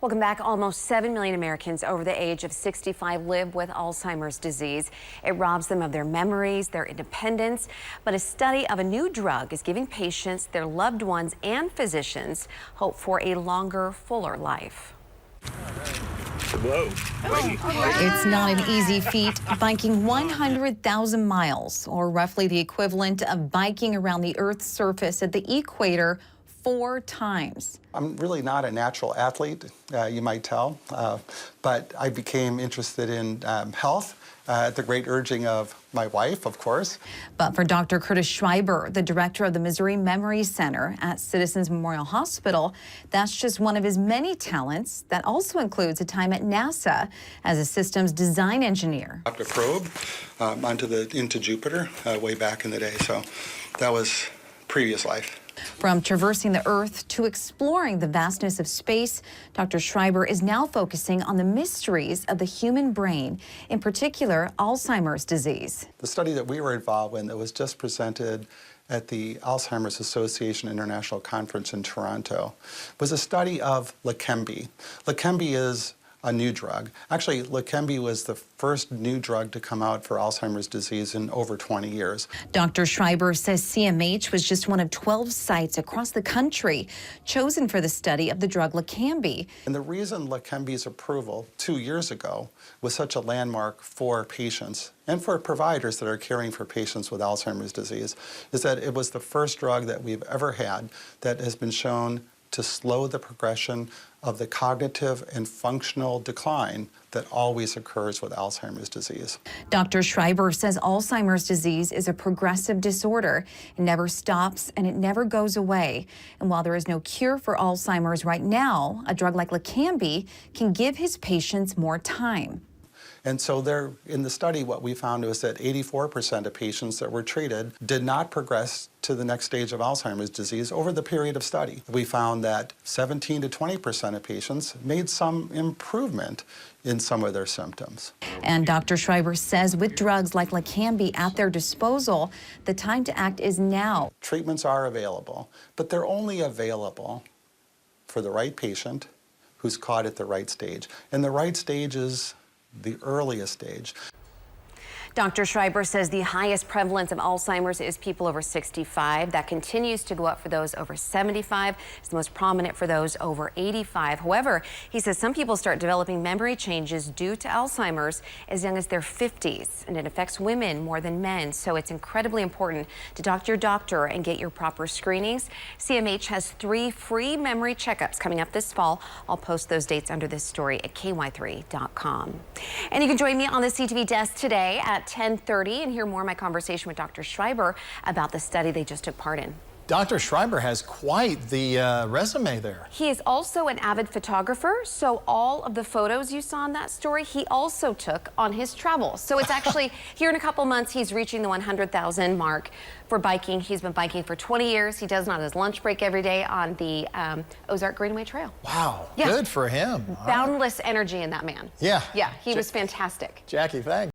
Welcome back. Almost 7 million Americans over the age of 65 live with Alzheimer's disease. It robs them of their memories, their independence. But a study of a new drug is giving patients, their loved ones, and physicians hope for a longer, fuller life. Whoa. It's not an easy feat, biking 100,000 miles, or roughly the equivalent of biking around the Earth's surface at the equator 4 times. I'm really not a natural athlete, you might tell, but I became interested in health at the great urging of my wife, of course. But for Dr. Curtis Schreiber, the director of the Missouri Memory Center at Citizens Memorial Hospital, that's just one of his many talents. That also includes a time at NASA as a systems design engineer. Dropped a probe into Jupiter way back in the day, so that was previous life. From traversing the Earth to exploring the vastness of space, Dr. Schreiber is now focusing on the mysteries of the human brain, in particular Alzheimer's disease. The study that we were involved in that was just presented at the Alzheimer's Association International Conference in Toronto was a study of Leqembi. Leqembi is a new drug. Actually, Leqembi was the first new drug to come out for Alzheimer's disease in over 20 years. Dr. Schreiber says CMH was just one of 12 sites across the country chosen for the study of the drug Leqembi. And the reason Leqembi's approval 2 years ago was such a landmark for patients and for providers that are caring for patients with Alzheimer's disease is that it was the first drug that we've ever had that has been shown to slow the progression of the cognitive and functional decline that always occurs with Alzheimer's disease. Dr. Schreiber says Alzheimer's disease is a progressive disorder. It never stops and it never goes away. And while there is no cure for Alzheimer's right now, a drug like Leqembi can give his patients more time. And so there, in the study, what we found was that 84% of patients that were treated did not progress to the next stage of Alzheimer's disease over the period of study. We found that 17 to 20% of patients made some improvement in some of their symptoms. And Dr. Schreiber says with drugs like Leqembi at their disposal, the time to act is now. Treatments are available, but they're only available for the right patient who's caught at the right stage. And the right stage is the earliest stage. Dr. Schreiber says the highest prevalence of Alzheimer's is people over 65. That continues to go up for those over 75. It's the most prominent for those over 85. However, he says some people start developing memory changes due to Alzheimer's as young as their 50s, and it affects women more than men. So it's incredibly important to talk to your doctor and get your proper screenings. CMH has 3 free memory checkups coming up this fall. I'll post those dates under this story at ky3.com. And you can join me on the CTV desk today at 10:30 and hear more of my conversation with Dr. Schreiber about the study they just took part in. Dr. Schreiber has quite the resume there. He is also an avid photographer, so all of the photos you saw in that story, he also took on his travels. So it's actually, here in a couple months, he's reaching the 100,000 mark for biking. He's been biking for 20 years. He does it on his lunch break every day on the Ozark Greenway Trail. Wow, yeah. Good for him. Boundless energy in that man. Yeah. Yeah, he was fantastic. Jackie, thanks.